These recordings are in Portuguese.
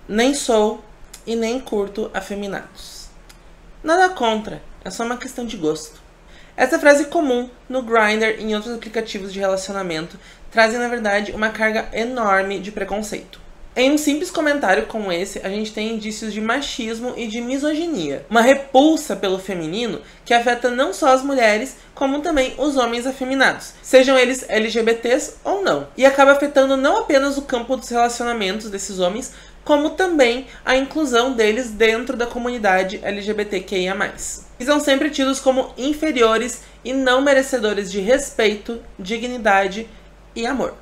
Nem sou e nem curto afeminados. Nada contra, é só uma questão de gosto. Essa frase comum no Grindr e em outros aplicativos de relacionamento trazem, na verdade, uma carga enorme de preconceito. Em um simples comentário como esse, a gente tem indícios de machismo e de misoginia. Uma repulsa pelo feminino que afeta não só as mulheres, como também os homens afeminados, sejam eles LGBTs ou não. E acaba afetando não apenas o campo dos relacionamentos desses homens, como também a inclusão deles dentro da comunidade LGBTQIA+. E são sempre tidos como inferiores e não merecedores de respeito, dignidade e amor.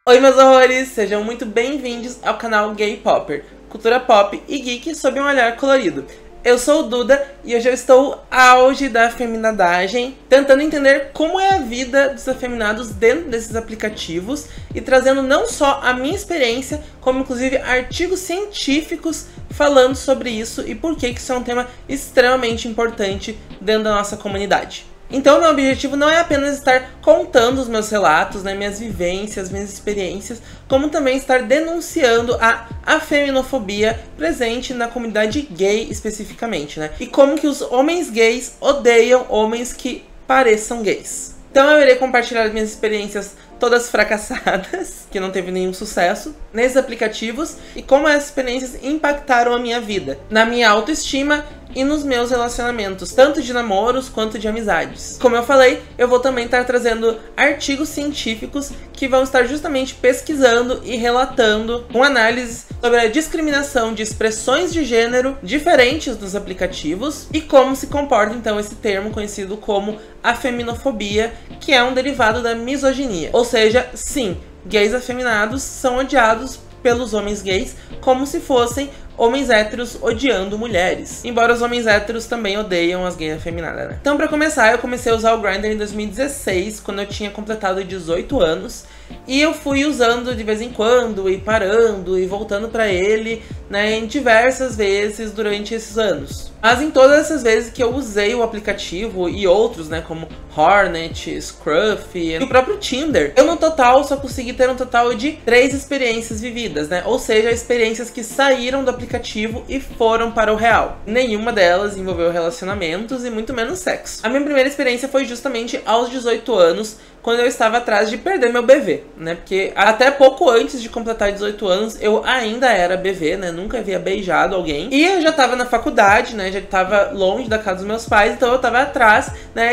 Oi meus horrores, sejam muito bem-vindos ao canal Gay Popper, cultura pop e geek sob um olhar colorido. Eu sou o Duda e hoje eu estou auge da afeminadagem, tentando entender como é a vida dos afeminados dentro desses aplicativos e trazendo não só a minha experiência, como inclusive artigos científicos falando sobre isso e por que isso é um tema extremamente importante dentro da nossa comunidade. Então, meu objetivo não é apenas estar contando os meus relatos, minhas vivências, minhas experiências, como também estar denunciando a afeminofobia presente na comunidade gay especificamente, E como que os homens gays odeiam homens que pareçam gays. Então eu irei compartilhar as minhas experiências todas fracassadas, que não teve nenhum sucesso, nesses aplicativos e como essas experiências impactaram a minha vida, na minha autoestima e nos meus relacionamentos, tanto de namoros quanto de amizades. Como eu falei, eu vou também estar trazendo artigos científicos que vão estar justamente pesquisando e relatando com análises sobre a discriminação de expressões de gênero diferentes nos aplicativos e como se comporta então esse termo conhecido como afeminofobia, que é um derivado da misoginia. Ou seja, sim, gays afeminados são odiados pelos homens gays como se fossem homens héteros odiando mulheres. Embora os homens héteros também odeiam as gays afeminadas, Então, pra começar, eu comecei a usar o Grindr em 2016, quando eu tinha completado 18 anos. E eu fui usando de vez em quando, e parando, e voltando pra ele, em diversas vezes durante esses anos. Mas em todas essas vezes que eu usei o aplicativo e outros, como Hornet, Scruff e o próprio Tinder, eu no total só consegui ter um total de 3 experiências vividas, Ou seja, experiências que saíram do aplicativo e foram para o real. Nenhuma delas envolveu relacionamentos e muito menos sexo. A minha primeira experiência foi justamente aos 18 anos, quando eu estava atrás de perder meu BV, Porque até pouco antes de completar 18 anos, eu ainda era BV, Nunca havia beijado alguém. E eu já estava na faculdade, Já estava longe da casa dos meus pais, então eu estava atrás,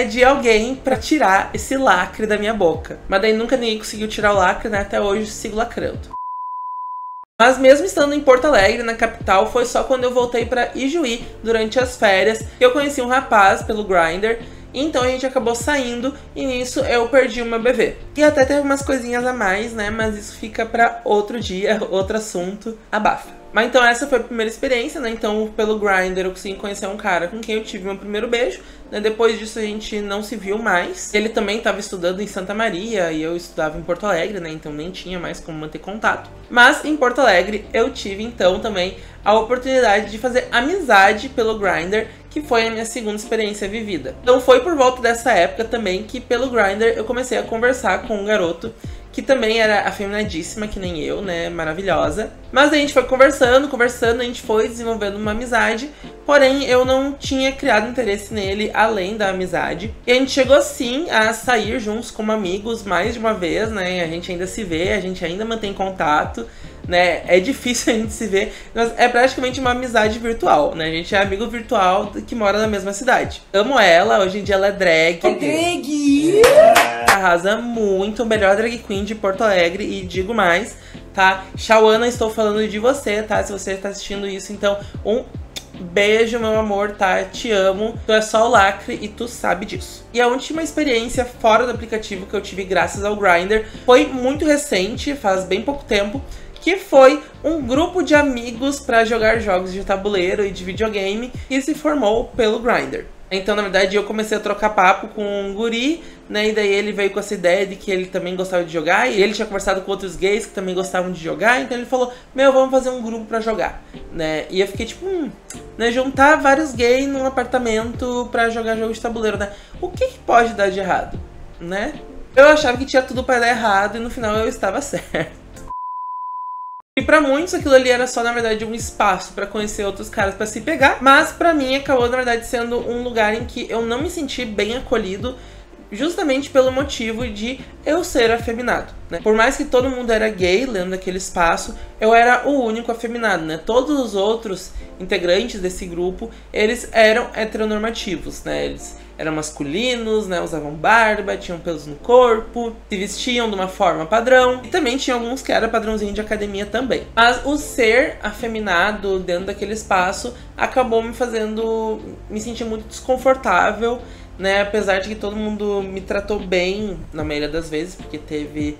de alguém pra tirar esse lacre da minha boca. Mas daí nunca ninguém conseguiu tirar o lacre, Até hoje sigo lacrando. Mas mesmo estando em Porto Alegre, na capital, foi só quando eu voltei pra Ijuí, durante as férias, que eu conheci um rapaz pelo Grindr. Então a gente acabou saindo e nisso eu perdi uma BV. E até teve umas coisinhas a mais, Mas isso fica pra outro dia, outro assunto, abafa. Mas então essa foi a primeira experiência, Então pelo Grindr eu consegui conhecer um cara com quem eu tive meu primeiro beijo, Depois disso a gente não se viu mais. Ele também estava estudando em Santa Maria e eu estudava em Porto Alegre, Então nem tinha mais como manter contato. Mas em Porto Alegre eu tive então também a oportunidade de fazer amizade pelo Grindr, que foi a minha segunda experiência vivida. Então foi por volta dessa época também que pelo Grindr eu comecei a conversar com um garoto que também era afeminadíssima, que nem eu, maravilhosa. Mas a gente foi conversando, a gente foi desenvolvendo uma amizade, porém eu não tinha criado interesse nele além da amizade. E a gente chegou sim a sair juntos como amigos mais de uma vez, A gente ainda se vê, a gente ainda mantém contato, É difícil a gente se ver, mas é praticamente uma amizade virtual, A gente é amigo virtual que mora na mesma cidade. Amo ela, hoje em dia ela é drag. É drag! Arrasa muito, melhor drag queen de Porto Alegre e digo mais, Shawana, estou falando de você, Se você está assistindo isso, então um beijo, meu amor, Te amo. Tu é só o lacre e tu sabe disso. E a última experiência fora do aplicativo que eu tive graças ao Grindr foi muito recente, faz bem pouco tempo, que foi um grupo de amigos para jogar jogos de tabuleiro e de videogame que se formou pelo Grindr. Então, na verdade, eu comecei a trocar papo com um guri, E daí ele veio com essa ideia de que ele também gostava de jogar. E ele tinha conversado com outros gays que também gostavam de jogar. Então ele falou, vamos fazer um grupo pra jogar, E eu fiquei tipo, juntar vários gays num apartamento pra jogar jogo de tabuleiro, O que pode dar de errado, Eu achava que tinha tudo pra dar errado e no final eu estava certo. E pra muitos aquilo ali era só, na verdade, um espaço pra conhecer outros caras pra se pegar. Mas pra mim acabou, na verdade, sendo um lugar em que eu não me senti bem acolhido, justamente pelo motivo de eu ser afeminado, né? Por mais que todo mundo era gay dentro daquele espaço, eu era o único afeminado, né? Todos os outros integrantes desse grupo, eles eram heteronormativos, né? Eles eram masculinos, né? Usavam barba, tinham pelos no corpo, se vestiam de uma forma padrão. E também tinha alguns que era padrãozinho de academia também. Mas o ser afeminado dentro daquele espaço acabou me fazendo me sentir muito desconfortável, né? Apesar de que todo mundo me tratou bem na maioria das vezes, porque teve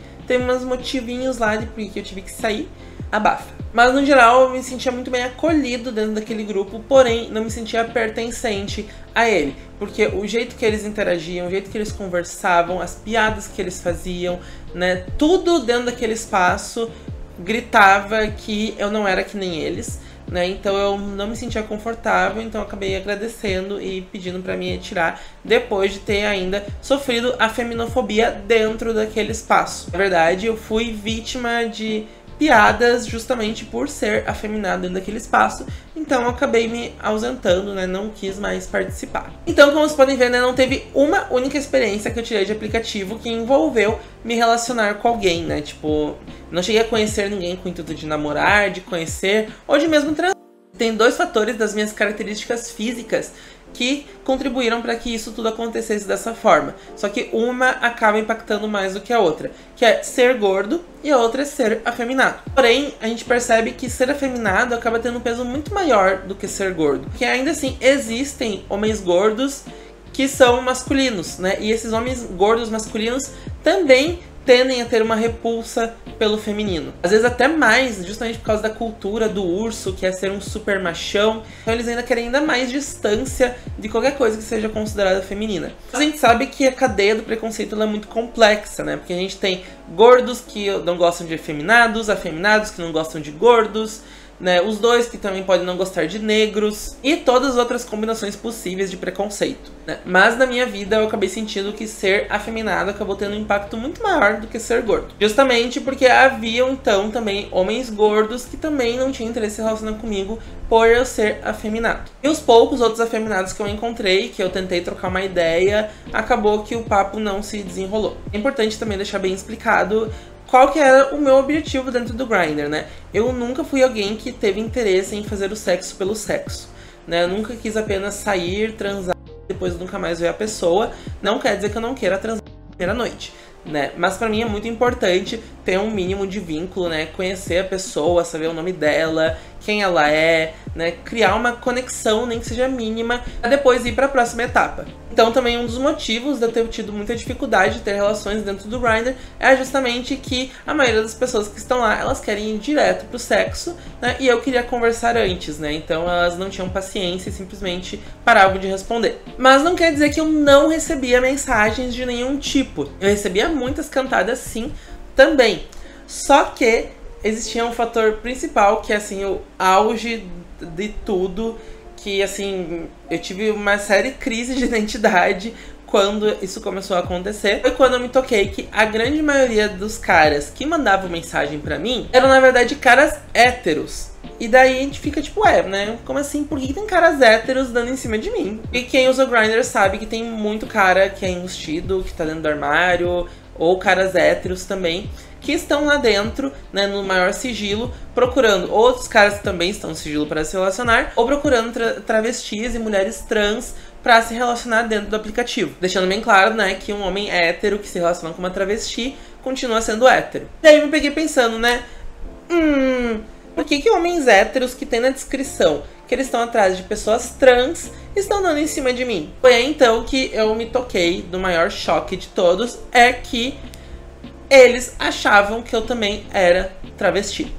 uns motivinhos lá de porque eu tive que sair, abafa. Mas no geral eu me sentia muito bem acolhido dentro daquele grupo, porém não me sentia pertencente a ele. Porque o jeito que eles interagiam, o jeito que eles conversavam, as piadas que eles faziam, né? Tudo dentro daquele espaço gritava que eu não era que nem eles, né? Então eu não me sentia confortável, então eu acabei agradecendo e pedindo pra me retirar, depois de ter ainda sofrido a feminofobia dentro daquele espaço. Na verdade, eu fui vítima de piadas justamente por ser afeminado dentro daquele espaço, então eu acabei me ausentando, né? Não quis mais participar. Então, como vocês podem ver, né? Não teve uma única experiência que eu tirei de aplicativo que envolveu me relacionar com alguém, né? Tipo, não cheguei a conhecer ninguém com o intuito de namorar, de conhecer, ou de mesmo transar. Tem dois fatores das minhas características físicas que contribuíram para que isso tudo acontecesse dessa forma. Só que uma acaba impactando mais do que a outra, que é ser gordo e a outra é ser afeminado. Porém, a gente percebe que ser afeminado acaba tendo um peso muito maior do que ser gordo. Porque ainda assim, existem homens gordos que são masculinos, né? E esses homens gordos masculinos também tendem a ter uma repulsa pelo feminino. Às vezes até mais, justamente por causa da cultura do urso, que é ser um super machão. Então eles ainda querem ainda mais distância de qualquer coisa que seja considerada feminina. Mas a gente sabe que a cadeia do preconceito ela é muito complexa, né? Porque a gente tem gordos que não gostam de afeminados, afeminados que não gostam de gordos, né? Os dois que também podem não gostar de negros e todas as outras combinações possíveis de preconceito, né? Mas na minha vida eu acabei sentindo que ser afeminado acabou tendo um impacto muito maior do que ser gordo. Justamente porque haviam então também homens gordos que também não tinham interesse em se relacionar comigo por eu ser afeminado. E os poucos outros afeminados que eu encontrei, que eu tentei trocar uma ideia, acabou que o papo não se desenrolou. É importante também deixar bem explicado qual que era o meu objetivo dentro do Grindr, né? Eu nunca fui alguém que teve interesse em fazer o sexo pelo sexo, né? Eu nunca quis apenas sair, transar e depois nunca mais ver a pessoa. Não quer dizer que eu não queira transar na primeira noite, né? Mas pra mim é muito importante ter um mínimo de vínculo, né? Conhecer a pessoa, saber o nome dela, quem ela é, né? Criar uma conexão, nem que seja mínima, pra depois ir pra próxima etapa. Então também um dos motivos de eu ter tido muita dificuldade de ter relações dentro do Grindr é justamente que a maioria das pessoas que estão lá, elas querem ir direto pro sexo, né? E eu queria conversar antes, né? Então elas não tinham paciência e simplesmente paravam de responder. Mas não quer dizer que eu não recebia mensagens de nenhum tipo. Eu recebia muitas cantadas sim, também. Só que existia um fator principal, que é assim, o auge de tudo, que assim, eu tive uma séria crise de identidade quando isso começou a acontecer. Foi quando eu me toquei que a grande maioria dos caras que mandavam mensagem pra mim eram na verdade caras héteros. E daí a gente fica tipo, né? Como assim? Por que tem caras héteros dando em cima de mim? E quem usa o Grindr sabe que tem muito cara que é enrustido, que tá dentro do armário, ou caras héteros também, que estão lá dentro, né, no maior sigilo, procurando outros caras que também estão no sigilo para se relacionar, ou procurando travestis e mulheres trans para se relacionar dentro do aplicativo. Deixando bem claro, né, que um homem hétero que se relaciona com uma travesti continua sendo hétero. Daí eu me peguei pensando, né, por que homens héteros que tem na descrição que eles estão atrás de pessoas trans estão dando em cima de mim? Foi aí então que eu me toquei do maior choque de todos, é que eles achavam que eu também era travesti.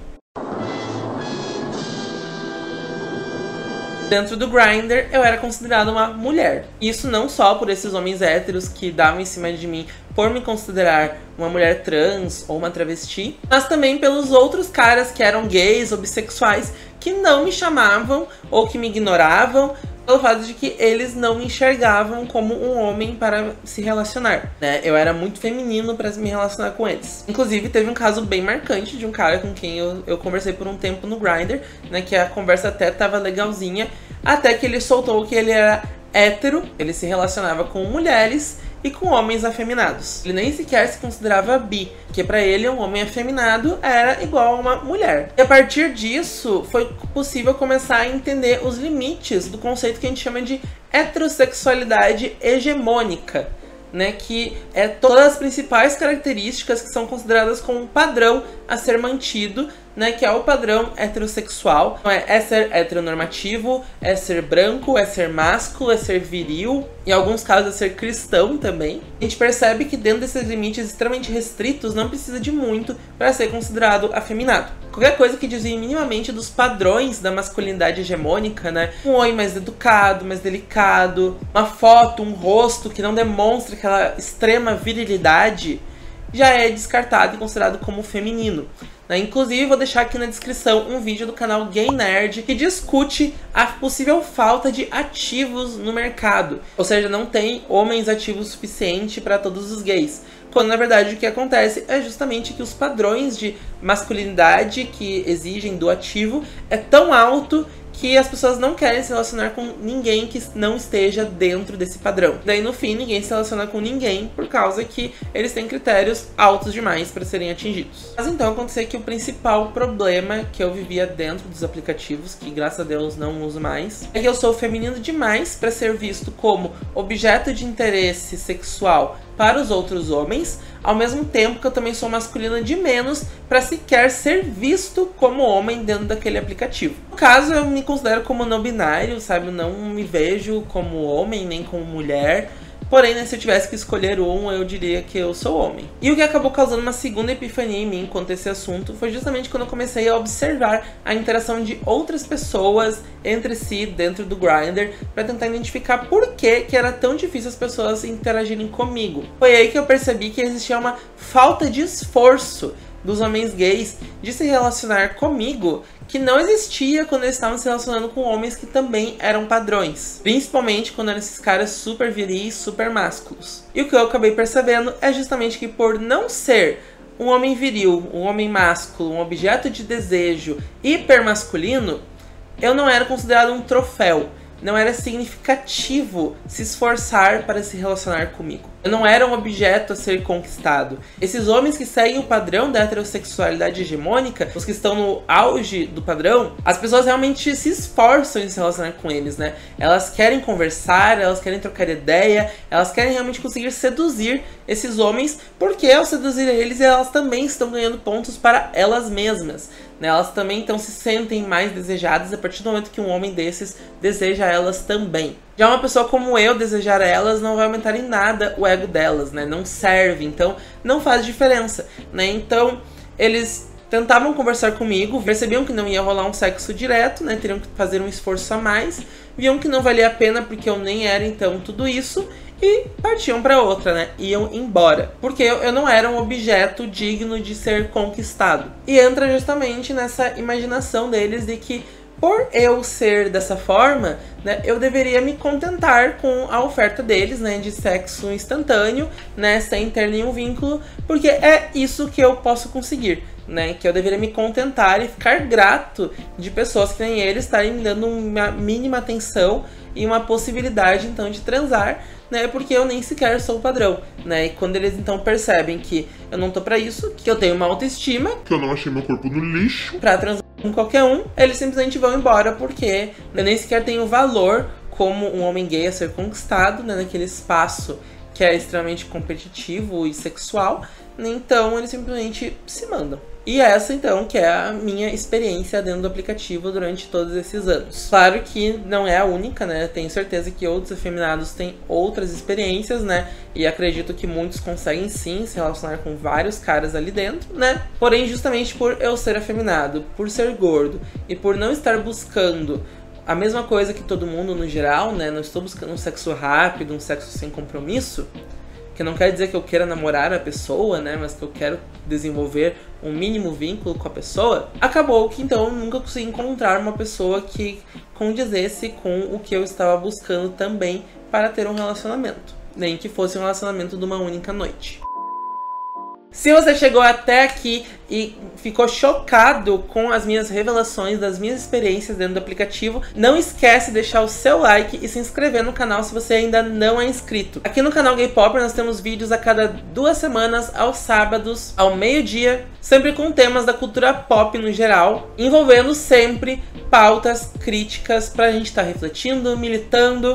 Dentro do Grindr, eu era considerada uma mulher. Isso não só por esses homens héteros que davam em cima de mim por me considerar uma mulher trans ou uma travesti, mas também pelos outros caras que eram gays ou bissexuais que não me chamavam ou que me ignoravam pelo fato de que eles não me enxergavam como um homem para se relacionar, né? Eu era muito feminino para me relacionar com eles. Inclusive, teve um caso bem marcante de um cara com quem eu conversei por um tempo no Grindr, né? Que a conversa até tava legalzinha, até que ele soltou que ele era hétero, ele se relacionava com mulheres e com homens afeminados. Ele nem sequer se considerava bi, porque pra ele um homem afeminado era igual a uma mulher. E a partir disso, foi possível começar a entender os limites do conceito que a gente chama de heterossexualidade hegemônica, né, que é todas as principais características que são consideradas como um padrão a ser mantido, né, que é o padrão heterossexual. Então, é ser heteronormativo, é ser branco, é ser másculo, é ser viril, em alguns casos é ser cristão também. A gente percebe que dentro desses limites extremamente restritos não precisa de muito para ser considerado afeminado. Qualquer coisa que desvie minimamente dos padrões da masculinidade hegemônica, né, um oi mais educado, mais delicado, uma foto, um rosto que não demonstra aquela extrema virilidade, já é descartado e considerado como feminino. Inclusive, vou deixar aqui na descrição um vídeo do canal Gay Nerd que discute a possível falta de ativos no mercado. Ou seja, não tem homens ativos o suficiente para todos os gays. Quando, na verdade, o que acontece é justamente que os padrões de masculinidade que exigem do ativo é tão alto que as pessoas não querem se relacionar com ninguém que não esteja dentro desse padrão. Daí, no fim, ninguém se relaciona com ninguém por causa que eles têm critérios altos demais para serem atingidos. Mas então aconteceu que o principal problema que eu vivia dentro dos aplicativos, que graças a Deus não uso mais, é que eu sou feminino demais para ser visto como objeto de interesse sexual para os outros homens, ao mesmo tempo que eu também sou masculina de menos para sequer ser visto como homem dentro daquele aplicativo. No caso, eu me considero como não binário, sabe? Eu não me vejo como homem nem como mulher. Porém, né, se eu tivesse que escolher um, eu diria que eu sou homem. E o que acabou causando uma segunda epifania em mim quanto a esse assunto foi justamente quando eu comecei a observar a interação de outras pessoas entre si dentro do Grindr para tentar identificar por que era tão difícil as pessoas interagirem comigo. Foi aí que eu percebi que existia uma falta de esforço dos homens gays de se relacionar comigo que não existia quando eles estavam se relacionando com homens que também eram padrões. Principalmente quando eram esses caras super viris, super másculos. E o que eu acabei percebendo é justamente que por não ser um homem viril, um homem másculo, um objeto de desejo hipermasculino, eu não era considerado um troféu. Não era significativo se esforçar para se relacionar comigo. Eu não era um objeto a ser conquistado. Esses homens que seguem o padrão da heterossexualidade hegemônica, os que estão no auge do padrão, as pessoas realmente se esforçam em se relacionar com eles, né? Elas querem conversar, elas querem trocar ideia, elas querem realmente conseguir seduzir esses homens, porque ao seduzir eles, elas também estão ganhando pontos para elas mesmas. Elas também então se sentem mais desejadas a partir do momento que um homem desses deseja elas também. Já uma pessoa como eu desejar elas não vai aumentar em nada o ego delas, né? Não serve, então não faz diferença, né? Então eles tentavam conversar comigo, percebiam que não ia rolar um sexo direto, né? Teriam que fazer um esforço a mais, viam que não valia a pena porque eu nem era então tudo isso, e partiam para outra, né? Iam embora. Porque eu não era um objeto digno de ser conquistado. E entra justamente nessa imaginação deles de que, por eu ser dessa forma, né, eu deveria me contentar com a oferta deles, né, de sexo instantâneo, né, sem ter nenhum vínculo, porque é isso que eu posso conseguir, né, que eu deveria me contentar e ficar grato de pessoas que nem eles estarem me dando uma mínima atenção e uma possibilidade, então, de transar, né, porque eu nem sequer sou o padrão, né, e quando eles, então, percebem que eu não tô pra isso, que eu tenho uma autoestima, que eu não achei meu corpo no lixo pra transar com qualquer um, eles simplesmente vão embora, porque eu nem sequer tenho valor como um homem gay a ser conquistado, né, naquele espaço que é extremamente competitivo e sexual, então eles simplesmente se mandam. E essa, então, que é a minha experiência dentro do aplicativo durante todos esses anos. Claro que não é a única, né? Tenho certeza que outros afeminados têm outras experiências, né? E acredito que muitos conseguem sim se relacionar com vários caras ali dentro, né? Porém, justamente por eu ser afeminado, por ser gordo e por não estar buscando a mesma coisa que todo mundo no geral, né? Não estou buscando um sexo rápido, um sexo sem compromisso. que não quer dizer que eu queira namorar a pessoa, né, mas que eu quero desenvolver um mínimo vínculo com a pessoa, acabou que então eu nunca consegui encontrar uma pessoa que condizesse com o que eu estava buscando também para ter um relacionamento, nem que fosse um relacionamento de uma única noite. Se você chegou até aqui e ficou chocado com as minhas revelações, das minhas experiências dentro do aplicativo, não esquece de deixar o seu like e se inscrever no canal se você ainda não é inscrito. Aqui no canal Gay Popper nós temos vídeos a cada 2 semanas, aos sábados, ao meio-dia, sempre com temas da cultura pop no geral, envolvendo sempre pautas críticas pra gente estar refletindo, militando,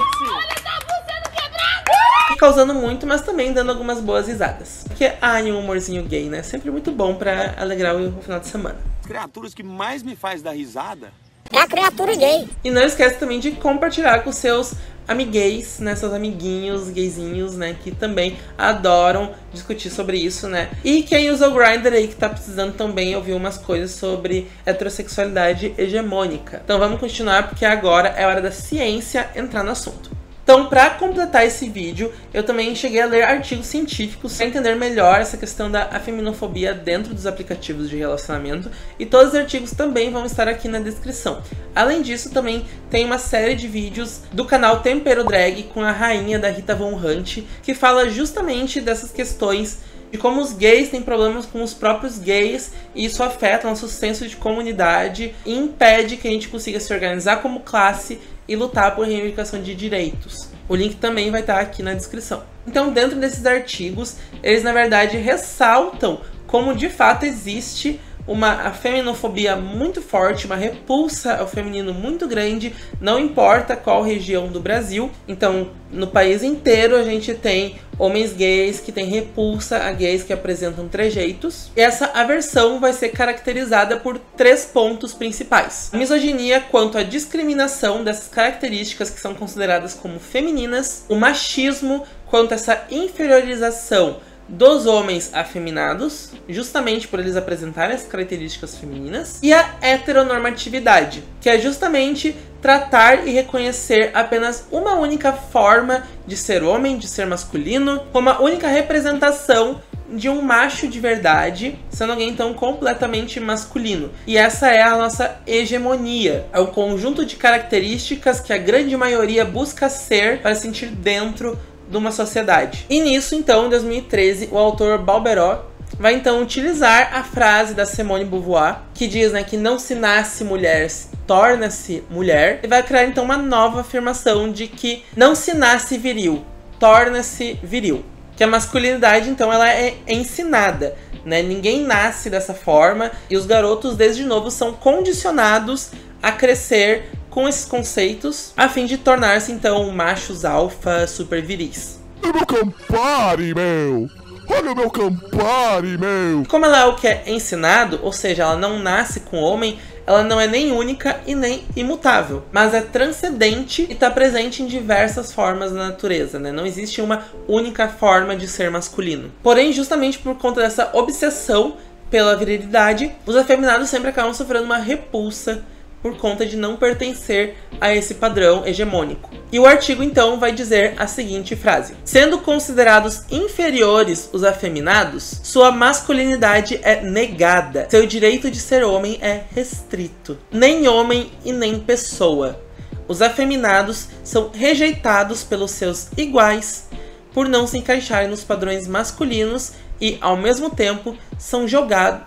causando muito, mas também dando algumas boas risadas. Porque um humorzinho gay, né? Sempre muito bom pra alegrar o final de semana. As criaturas que mais me faz dar risada é a criatura gay. E não esquece também de compartilhar com seus amigueis, né? Seus amiguinhos, gayzinhos, né? Que também adoram discutir sobre isso, né? E quem usa o Grindr aí, que tá precisando também ouvir umas coisas sobre heterossexualidade hegemônica. Então vamos continuar, porque agora é hora da ciência entrar no assunto. Então, para completar esse vídeo, eu também cheguei a ler artigos científicos para entender melhor essa questão da afeminofobia dentro dos aplicativos de relacionamento, e todos os artigos também vão estar aqui na descrição. Além disso, também tem uma série de vídeos do canal Tempero Drag com a rainha da Rita Von Hunt, que fala justamente dessas questões de como os gays têm problemas com os próprios gays e isso afeta nosso senso de comunidade e impede que a gente consiga se organizar como classe e lutar por reivindicação de direitos. O link também vai estar aqui na descrição. Então, dentro desses artigos, eles na verdade ressaltam como de fato existe uma afeminofobia muito forte, uma repulsa ao feminino muito grande, não importa qual região do Brasil. Então, no país inteiro a gente tem homens gays que têm repulsa a gays que apresentam trejeitos. E essa aversão vai ser caracterizada por 3 pontos principais: a misoginia quanto à discriminação dessas características que são consideradas como femininas, o machismo quanto a essa inferiorização dos homens afeminados, justamente por eles apresentarem as características femininas, e a heteronormatividade, que é justamente tratar e reconhecer apenas uma única forma de ser homem, de ser masculino, como a única representação de um macho de verdade, sendo alguém então completamente masculino. E essa é a nossa hegemonia, é o conjunto de características que a grande maioria busca ser para se sentir dentro de uma sociedade. E nisso, então, em 2013, o autor Balberoth vai então utilizar a frase da Simone de Beauvoir, que diz, né, que não se nasce mulher, torna-se mulher, e vai criar então uma nova afirmação de que não se nasce viril, torna-se viril. Que a masculinidade, então, ela é ensinada, né? Ninguém nasce dessa forma e os garotos, desde novo, são condicionados a crescer com esses conceitos, a fim de tornar-se, então, machos alfa super viris. Olha o meu Campari, meu! Olha o meu Campari, meu! Como ela é o que é ensinado, ou seja, ela não nasce com homem, ela não é nem única e nem imutável, mas é transcendente e está presente em diversas formas da natureza, né? Não existe uma única forma de ser masculino. Porém, justamente por conta dessa obsessão pela virilidade, os afeminados sempre acabam sofrendo uma repulsa por conta de não pertencer a esse padrão hegemônico. E o artigo então vai dizer a seguinte frase: sendo considerados inferiores os afeminados, sua masculinidade é negada, seu direito de ser homem é restrito. Nem homem e nem pessoa. Os afeminados são rejeitados pelos seus iguais por não se encaixarem nos padrões masculinos e, ao mesmo tempo, são jogados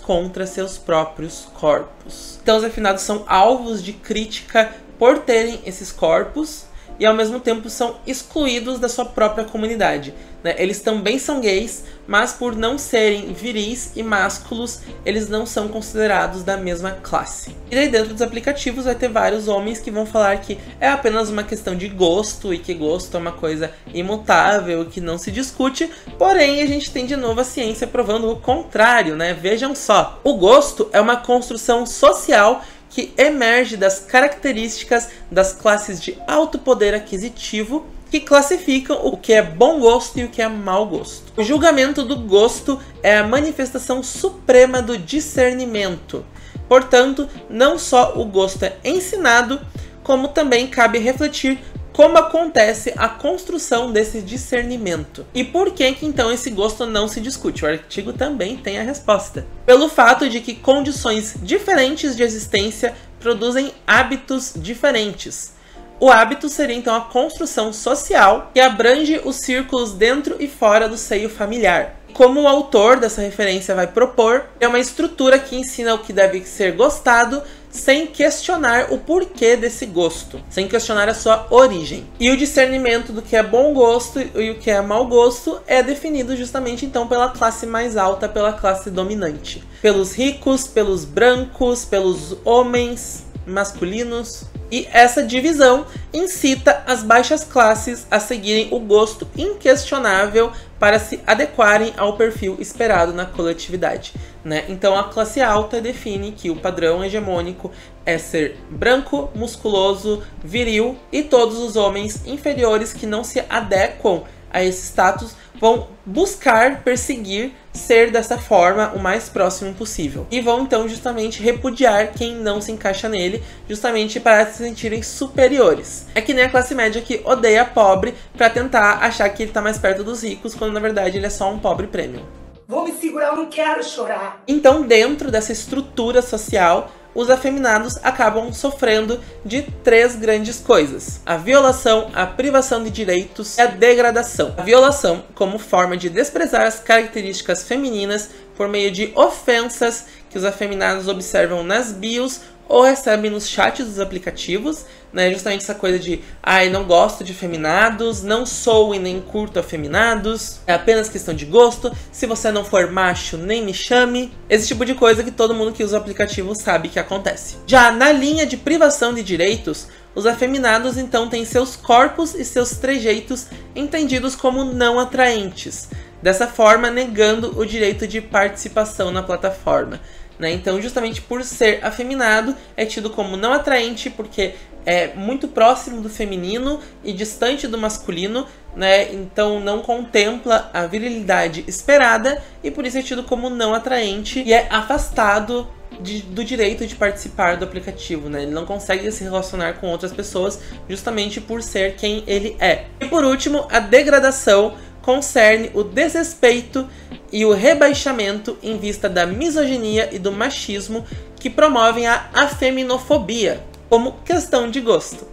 contra seus próprios corpos. Então os afeminados são alvos de crítica por terem esses corpos e ao mesmo tempo são excluídos da sua própria comunidade, né? Eles também são gays, mas por não serem viris e másculos, eles não são considerados da mesma classe. E daí dentro dos aplicativos vai ter vários homens que vão falar que é apenas uma questão de gosto e que gosto é uma coisa imutável, que não se discute. Porém, a gente tem de novo a ciência provando o contrário, né? Vejam só, o gosto é uma construção social que emerge das características das classes de alto poder aquisitivo que classificam o que é bom gosto e o que é mau gosto. O julgamento do gosto é a manifestação suprema do discernimento. Portanto, não só o gosto é ensinado, como também cabe refletir como acontece a construção desse discernimento. E por que então esse gosto não se discute? O artigo também tem a resposta. Pelo fato de que condições diferentes de existência produzem hábitos diferentes. O hábito seria então a construção social que abrange os círculos dentro e fora do seio familiar. Como o autor dessa referência vai propor, é uma estrutura que ensina o que deve ser gostado sem questionar o porquê desse gosto, sem questionar a sua origem. E o discernimento do que é bom gosto e o que é mau gosto é definido justamente então pela classe mais alta, pela classe dominante. Pelos ricos, pelos brancos, pelos homens masculinos. E essa divisão incita as baixas classes a seguirem o gosto inquestionável para se adequarem ao perfil esperado na coletividade, né? Então a classe alta define que o padrão hegemônico é ser branco, musculoso, viril, e todos os homens inferiores que não se adequam a esse status vão buscar, perseguir ser dessa forma o mais próximo possível. E vão então justamente repudiar quem não se encaixa nele, justamente para se sentirem superiores. É que nem a classe média que odeia pobre para tentar achar que ele tá mais perto dos ricos, quando na verdade ele é só um pobre premium. Vou me segurar, eu não quero chorar. Então, dentro dessa estrutura social, os afeminados acabam sofrendo de 3 grandes coisas: a violação, a privação de direitos e a degradação. A violação, como forma de desprezar as características femininas por meio de ofensas que os afeminados observam nas bios ou recebem nos chats dos aplicativos, né? Justamente essa coisa de não gosto de afeminados, não sou e nem curto afeminados, é apenas questão de gosto, se você não for macho, nem me chame. Esse tipo de coisa que todo mundo que usa o aplicativo sabe que acontece. Já na linha de privação de direitos, os afeminados então têm seus corpos e seus trejeitos entendidos como não atraentes, dessa forma negando o direito de participação na plataforma. Então, justamente por ser afeminado, é tido como não atraente porque é muito próximo do feminino e distante do masculino, né? Então não contempla a virilidade esperada e por isso é tido como não atraente e é afastado do direito de participar do aplicativo, né? Ele não consegue se relacionar com outras pessoas justamente por ser quem ele é. E por último, a degradação concerne o desrespeito e o rebaixamento em vista da misoginia e do machismo que promovem a afeminofobia como questão de gosto,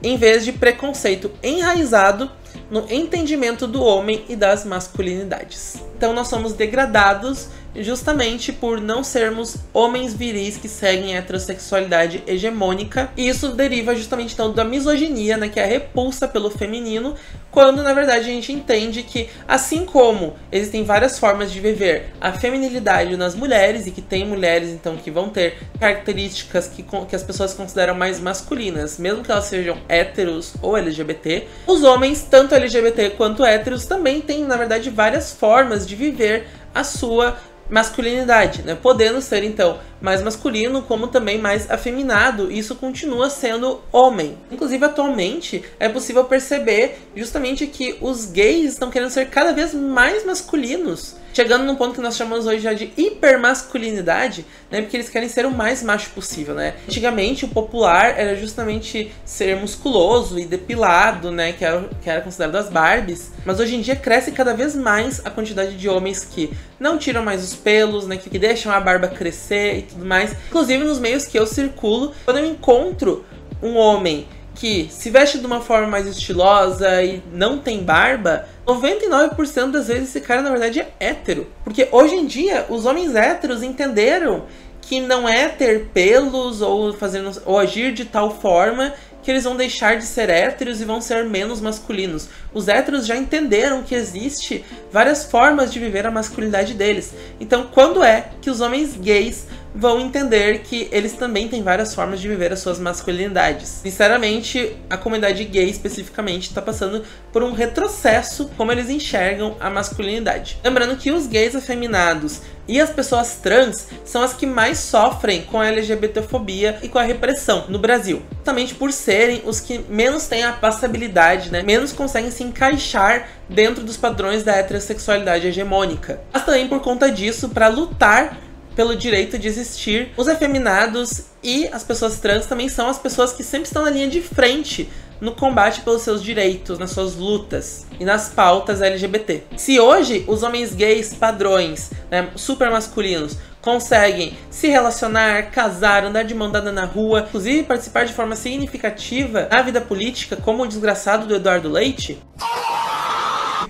em vez de preconceito enraizado no entendimento do homem e das masculinidades. Então nós somos degradados justamente por não sermos homens viris que seguem a heterossexualidade hegemônica, e isso deriva justamente então da misoginia, né, que é a repulsa pelo feminino, quando na verdade a gente entende que, assim como existem várias formas de viver a feminilidade nas mulheres, e que tem mulheres então que vão ter características que as pessoas consideram mais masculinas, mesmo que elas sejam héteros ou LGBT, os homens, tanto LGBT quanto héteros, também têm na verdade várias formas de viver a sua masculinidade, né? Podendo ser então mais masculino, como também mais afeminado. Isso continua sendo homem. Inclusive, atualmente é possível perceber justamente que os gays estão querendo ser cada vez mais masculinos, chegando num ponto que nós chamamos hoje já de hipermasculinidade, né? Porque eles querem ser o mais macho possível, né? Antigamente, o popular era justamente ser musculoso e depilado, né? Que era considerado as Barbies. Mas hoje em dia cresce cada vez mais a quantidade de homens que não tiram mais os pelos, né? Que deixam a barba crescer e tudo mais. Inclusive, nos meios que eu circulo, quando eu encontro um homem que se veste de uma forma mais estilosa e não tem barba, 99% das vezes esse cara na verdade é hétero. Porque hoje em dia os homens héteros entenderam que não é ter pelos ou agir de tal forma que eles vão deixar de ser héteros e vão ser menos masculinos. Os héteros já entenderam que existe várias formas de viver a masculinidade deles. Então, quando é que os homens gays vão entender que eles também têm várias formas de viver as suas masculinidades? Sinceramente, a comunidade gay especificamente está passando por um retrocesso como eles enxergam a masculinidade. Lembrando que os gays afeminados e as pessoas trans são as que mais sofrem com a LGBTfobia e com a repressão no Brasil. Justamente por serem os que menos têm a passabilidade, né? Menos conseguem se encaixar dentro dos padrões da heterossexualidade hegemônica. Mas também por conta disso, para lutar pelo direito de existir, os afeminados e as pessoas trans também são as pessoas que sempre estão na linha de frente no combate pelos seus direitos, nas suas lutas e nas pautas LGBT. Se hoje os homens gays padrões, né, super masculinos, conseguem se relacionar, casar, andar de mão dada na rua, inclusive participar de forma significativa na vida política, como o desgraçado do Eduardo Leite,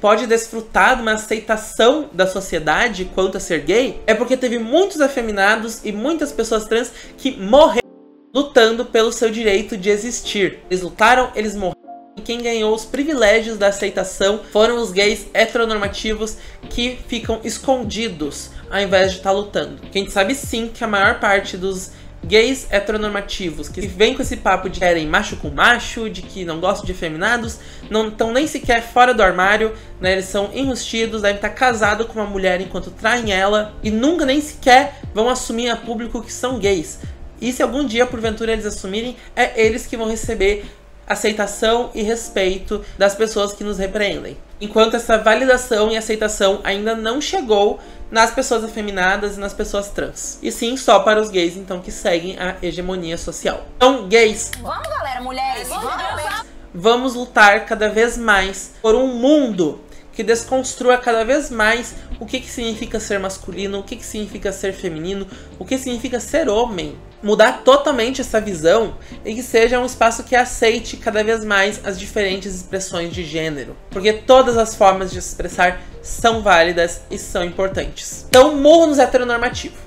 pode desfrutar de uma aceitação da sociedade quanto a ser gay, é porque teve muitos afeminados e muitas pessoas trans que morreram lutando pelo seu direito de existir. Eles lutaram, eles morreram, e quem ganhou os privilégios da aceitação foram os gays heteronormativos que ficam escondidos ao invés de estar lutando. Que a gente sabe sim que a maior parte dos gays heteronormativos que vêm com esse papo de querem macho com macho, de que não gostam de efeminados, não estão nem sequer fora do armário, né? Eles são enrustidos, devem estar casados com uma mulher enquanto traem ela e nunca nem sequer vão assumir a público que são gays. E se algum dia, porventura, eles assumirem, é eles que vão receber aceitação e respeito das pessoas que nos repreendem. Enquanto essa validação e aceitação ainda não chegou nas pessoas afeminadas e nas pessoas trans. E sim, só para os gays, então, que seguem a hegemonia social. Então, gays, vamos, galera, mulheres, vamos lutar cada vez mais por um mundo que desconstrua cada vez mais o que significa ser masculino, o que significa ser feminino, o que significa ser homem. Mudar totalmente essa visão e que seja um espaço que aceite cada vez mais as diferentes expressões de gênero. Porque todas as formas de se expressar são válidas e são importantes. Então, morro nos heteronormativos.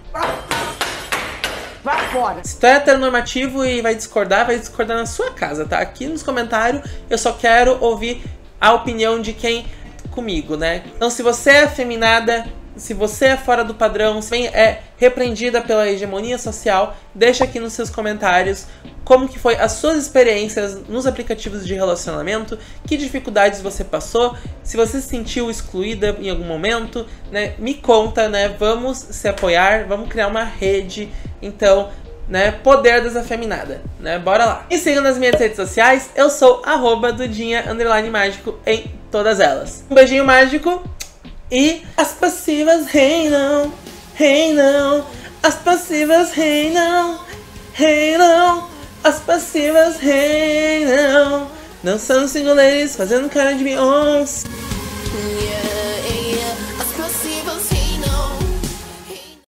Vai fora. Se tu é heteronormativo e vai discordar na sua casa, tá? Aqui nos comentários eu só quero ouvir a opinião de quem comigo, né? Então, se você é afeminada, se você é fora do padrão, se é repreendida pela hegemonia social, deixa aqui nos seus comentários como que foi as suas experiências nos aplicativos de relacionamento, que dificuldades você passou, se você se sentiu excluída em algum momento, né? Me conta, né? Vamos se apoiar, vamos criar uma rede, então, né? Poder das afeminadas, né? Bora lá. Me sigam nas minhas redes sociais, eu sou @dudinha_mágico em todas elas. Um beijinho mágico. E as passivas reinam, reinam, as passivas reinam, reinam, as passivas reinam, dançando single ladies, fazendo cara de Beyoncé.